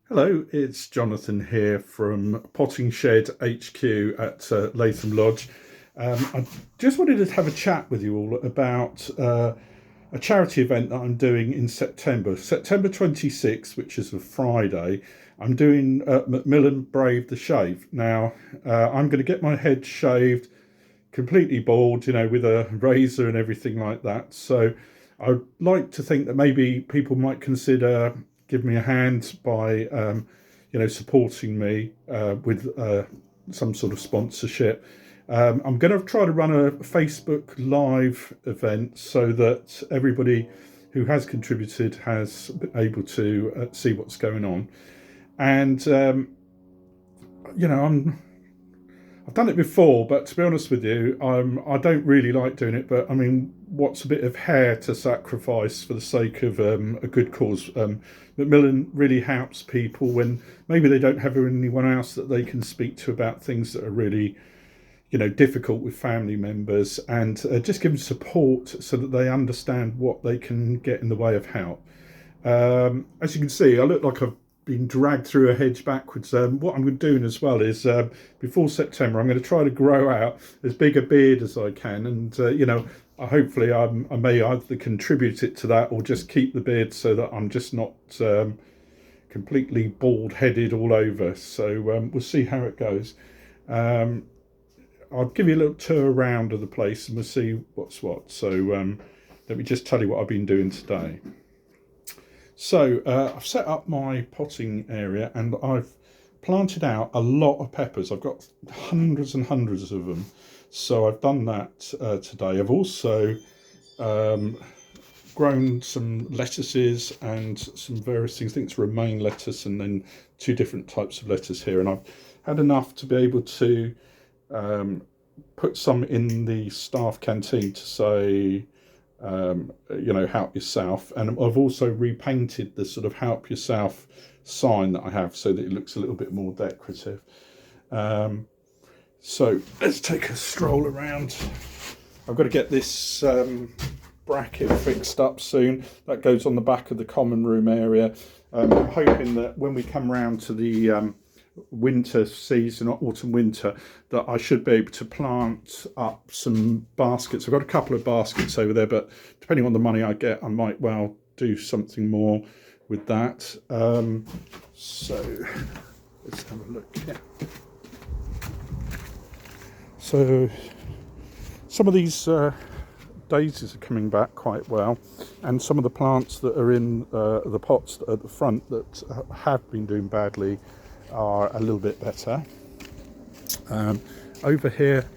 Hello, it's Jonathan here from Potting Shed HQ at Latham Lodge. I just wanted to have a chat with you all about a charity event that I'm doing in September 26th, which is a Friday. I'm doing Macmillan Brave the Shave. Now, I'm going to get my head shaved completely bald, with a razor and everything like that. So I'd like to think that maybe people might consider giving me a hand by, supporting me with some sort of sponsorship. I'm going to try to run a Facebook Live event so that everybody who has contributed has been able to see what's going on. And I've done it before, but to be honest with you, I don't really like doing it. But I mean, what's a bit of hair to sacrifice for the sake of a good cause? Macmillan really helps people when maybe they don't have anyone else that they can speak to about things that are really, difficult with family members, and just give them support so that they understand what they can get in the way of help. As you can see, I look like I've been dragged through a hedge backwards. What I'm doing as well is before September, I'm going to try to grow out as big a beard as I can, and hopefully I may either contribute it to that or just keep the beard so that I'm just not completely bald-headed all over. So we'll see how it goes. I'll give you a little tour around of the place and we'll see what's what. So let me just tell you what I've been doing today. So I've set up my potting area and I've planted out a lot of peppers. I've got hundreds and hundreds of them. So I've done that today. I've also grown some lettuces and some various things. I think it's romaine lettuce and then two different types of lettuce here. And I've had enough to be able to put some in the staff canteen to say, help yourself. And I've also repainted the sort of help yourself sign that I have so that it looks a little bit more decorative. So let's take a stroll around. I've got to get this bracket fixed up soon. That goes on the back of the common room area. I'm hoping that when we come round to the winter season, or autumn winter, that I should be able to plant up some baskets. I've got a couple of baskets over there, but depending on the money I get, I might well do something more with that. So let's have a look here. So some of these daisies are coming back quite well, and some of the plants that are in the pots at the front that have been doing badly are a little bit better. Over here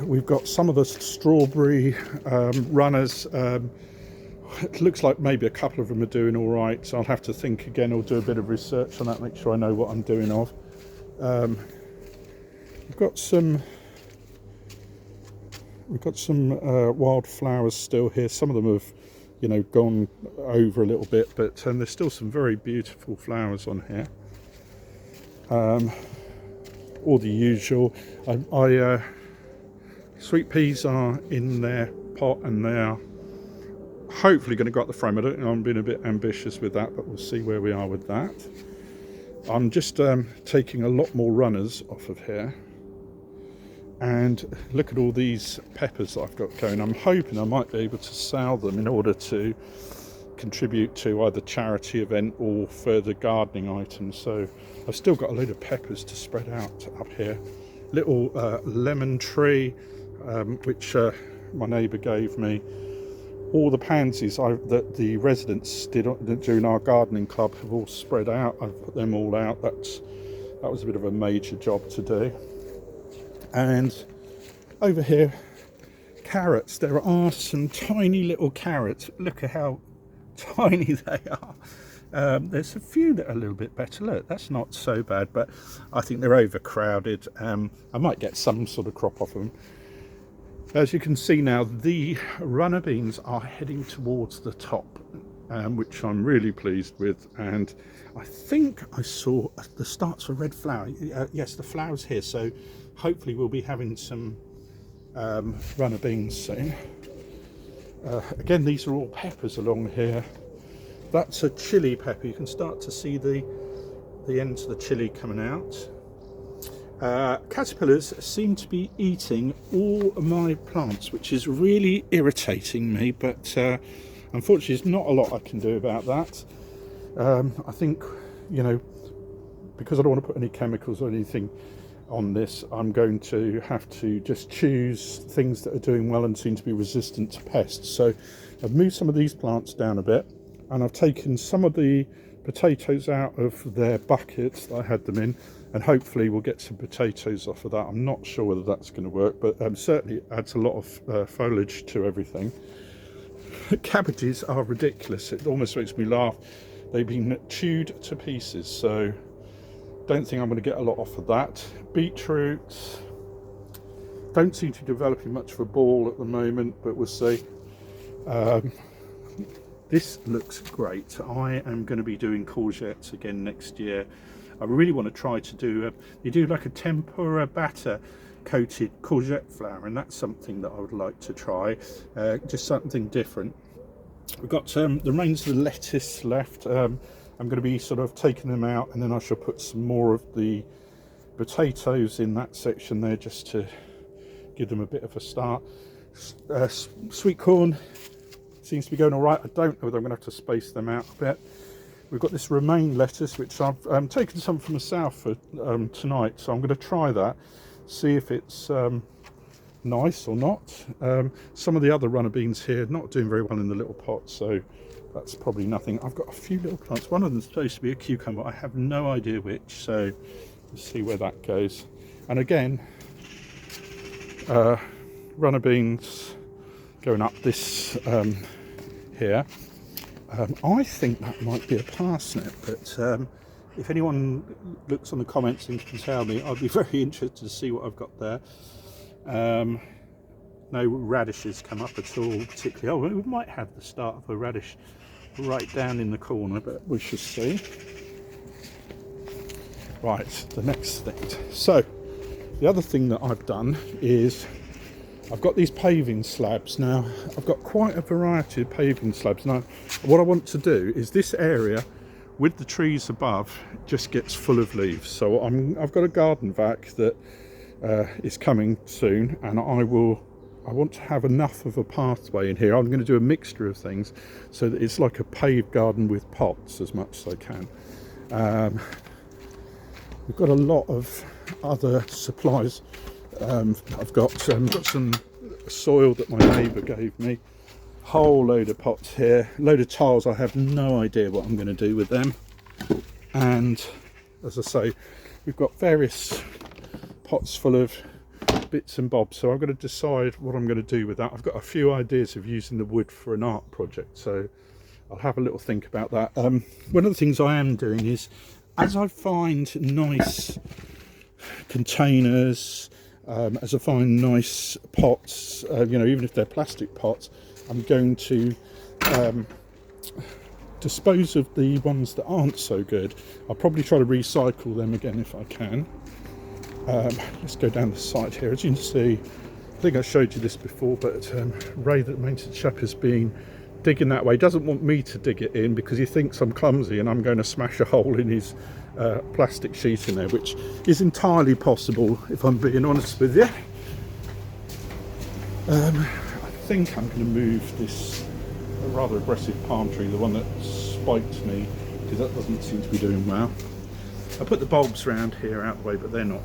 we've got some of the strawberry runners. It looks like maybe a couple of them are doing all right, so I'll have to think again or do a bit of research on that, make sure I know what I'm doing of. We've got some wildflowers still here. Some of them have gone over a little bit, but there's still some very beautiful flowers on here. All the usual. Sweet peas are in their pot and they are hopefully going to go up the frame. I don't know, I'm being a bit ambitious with that, but we'll see where we are with that. I'm just taking a lot more runners off of here. And look at all these peppers that I've got going. I'm hoping I might be able to sell them in order to contribute to either charity event or further gardening items. So I've still got a load of peppers to spread out up here. Little lemon tree, which my neighbour gave me. All the pansies that the residents did during our gardening club have all spread out. I've put them all out. That was a bit of a major job to do. And over here, carrots. There are some tiny little carrots. Look at how tiny they are. There's a few that are a little bit better. Look, that's not so bad, but I think they're overcrowded. I might get some sort of crop off them. As you can see now, the runner beans are heading towards the top, which I'm really pleased with. And I think I saw the starts of red flower. Yes, the flower's here. So hopefully we'll be having some runner beans soon. Again, these are all peppers along here. That's a chili pepper. You can start to see the the ends of the chili coming out. Caterpillars seem to be eating all of my plants, which is really irritating me, but unfortunately there's not a lot I can do about that. I think, you know, because I don't want to put any chemicals or anything on this, I'm going to have to just choose things that are doing well and seem to be resistant to pests. So I've moved some of these plants down a bit, and I've taken some of the potatoes out of their buckets that I had them in, and hopefully we'll get some potatoes off of that. I'm not sure whether that's going to work, but certainly it adds a lot of foliage to everything. Cabbages are ridiculous. It almost makes me laugh. They've been chewed to pieces, so don't think I'm going to get a lot off of that. Beetroots don't seem to be developing much of a ball at the moment, but we'll see. This looks great. I am going to be doing courgettes again next year. I really want to try to do you do like a tempura batter coated courgette flour, and that's something that I would like to try, just something different. We've got the remains of the lettuce left. I'm going to be sort of taking them out, and then I shall put some more of the potatoes in that section there just to give them a bit of a start. Sweet corn seems to be going all right. I don't know whether I'm going to have to space them out a bit. We've got this romaine lettuce, which I've taken some from the south for tonight, so I'm going to try that, see if it's nice or not. Some of the other runner beans here not doing very well in the little pot, so that's probably nothing. I've got a few little plants. One of them's supposed to be a cucumber. I have no idea which, so let's see where that goes. And again, runner beans going up this here. I think that might be a parsnip, but if anyone looks on the comments and can tell me, I'd be very interested to see what I've got there. No radishes come up at all particularly. Oh, we might have the start of a radish right down in the corner, but we shall see. Right, the next thing. So the other thing that I've done is I've got these paving slabs. Now I've got quite a variety of paving slabs. Now what I want to do is this area with the trees above just gets full of leaves. So I've got a garden vac that is coming soon, and I want to have enough of a pathway in here. I'm going to do a mixture of things so that it's like a paved garden with pots as much as I can. We've got a lot of other supplies. I've got some soil that my neighbour gave me, whole load of pots here, load of tiles. I have no idea what I'm going to do with them, and as I say, we've got various pots full of bits and bobs, so I'm going to decide what I'm going to do with that. I've got a few ideas of using the wood for an art project, so I'll have a little think about that. One of the things I am doing is, as I find nice containers, as I find nice pots, you know, even if they're plastic pots, I'm going to dispose of the ones that aren't so good. I'll probably try to recycle them again if I can. Let's go down the side here. As you can see, I think I showed you this before, but Ray, the maintenance chap, has been digging that way. He doesn't want me to dig it in because he thinks I'm clumsy and I'm going to smash a hole in his plastic sheet in there, which is entirely possible if I'm being honest with you. I think I'm going to move this rather aggressive palm tree, the one that spiked me, because that doesn't seem to be doing well. I put the bulbs around here out the way, but they're not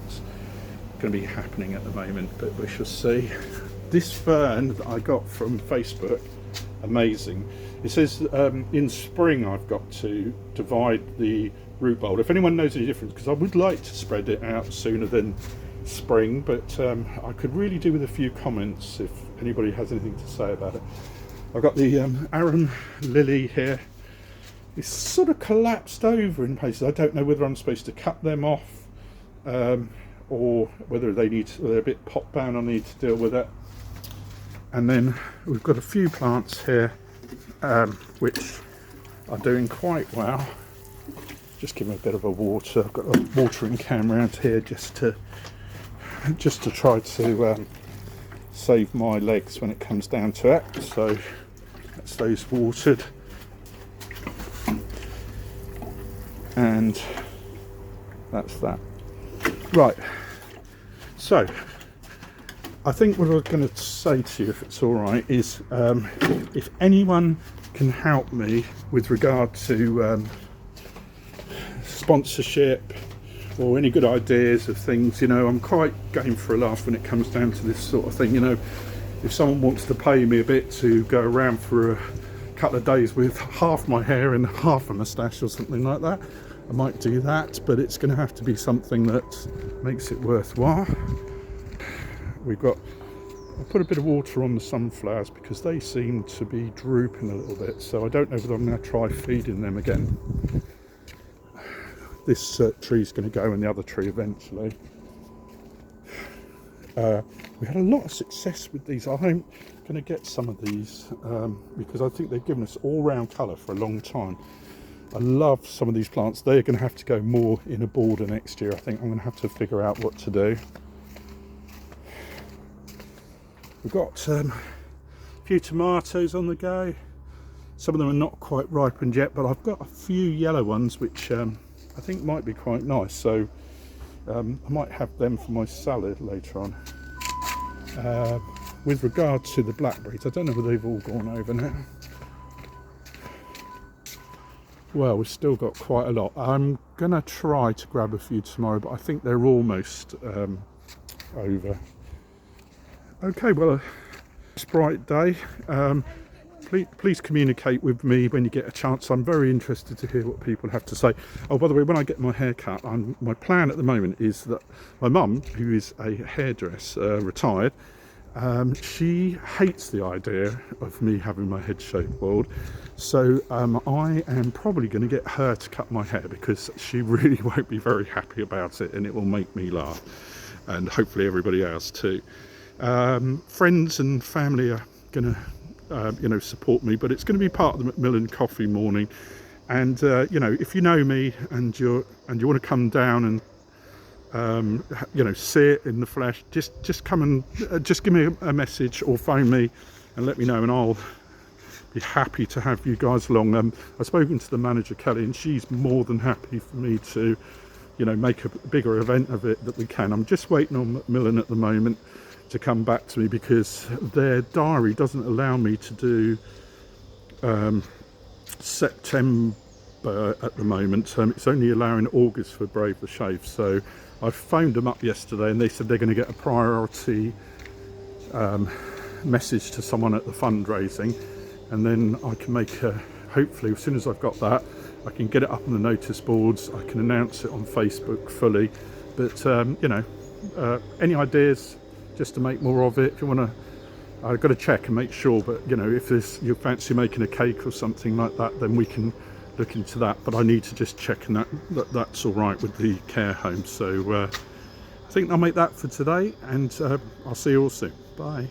going to be happening at the moment, but we shall see. This fern that I got from Facebook, amazing. It says in spring I've got to divide the root bulb. If anyone knows any difference, because I would like to spread it out sooner than spring, but I could really do with a few comments if anybody has anything to say about it. I've got the arum lily here. It's sort of collapsed over in places. I don't know whether I'm supposed to cut them off or whether they're a bit pot bound. I need to deal with it. And then we've got a few plants here which are doing quite well. Just give them a bit of a water. I've got a watering can around here just to try to save my legs when it comes down to it. So that's those watered. And that's that. Right, so I think what I was going to say to you, if it's all right, is if anyone can help me with regard to sponsorship or any good ideas of things, you know, I'm quite game for a laugh when it comes down to this sort of thing. You know, if someone wants to pay me a bit to go around for a couple of days with half my hair and half a moustache or something like that, I might do that, but it's going to have to be something that makes it worthwhile. We've got, I'll put a bit of water on the sunflowers because they seem to be drooping a little bit, so I don't know whether I'm going to try feeding them again. This tree's going to go and the other tree eventually. We had a lot of success with these. I'm going to get some of these because I think they've given us all round colour for a long time. I love some of these plants. They're going to have to go more in a border next year. I think I'm going to have to figure out what to do. We've got a few tomatoes on the go. Some of them are not quite ripened yet, but I've got a few yellow ones which I think might be quite nice. So I might have them for my salad later on. With regard to the blackberries, I don't know whether they've all gone over now. Well, we've still got quite a lot. I'm going to try to grab a few tomorrow, but I think they're almost over. Okay, well, it's a bright day. Please communicate with me when you get a chance. I'm very interested to hear what people have to say. Oh, by the way, when I get my hair cut, my plan at the moment is that my mum, who is a hairdresser, retired, she hates the idea of me having my head shaved bald. So I am probably going to get her to cut my hair because she really won't be very happy about it, and it will make me laugh, and hopefully everybody else too. Friends and family are going to support me, but it's going to be part of the Macmillan Coffee morning. And if you know me and you want to come down and see it in the flesh, just come and just give me a message or phone me and let me know, and I'll be happy to have you guys along. I've spoken to the manager, Kelly, and she's more than happy for me to make a bigger event of it that we can. I'm just waiting on Macmillan at the moment to come back to me because their diary doesn't allow me to do September at the moment. It's only allowing August for Brave the Shave. So I phoned them up yesterday and they said they're going to get a priority message to someone at the fundraising, and then I can make hopefully as soon as I've got that, I can get it up on the notice boards. I can announce it on Facebook fully. But any ideas just to make more of it? If you want to, I've got to check and make sure, but if you fancy making a cake or something like that, then we can look into that. But I need to just check and that's all right with the care home. So I think I'll make that for today, and I'll see you all soon. Bye.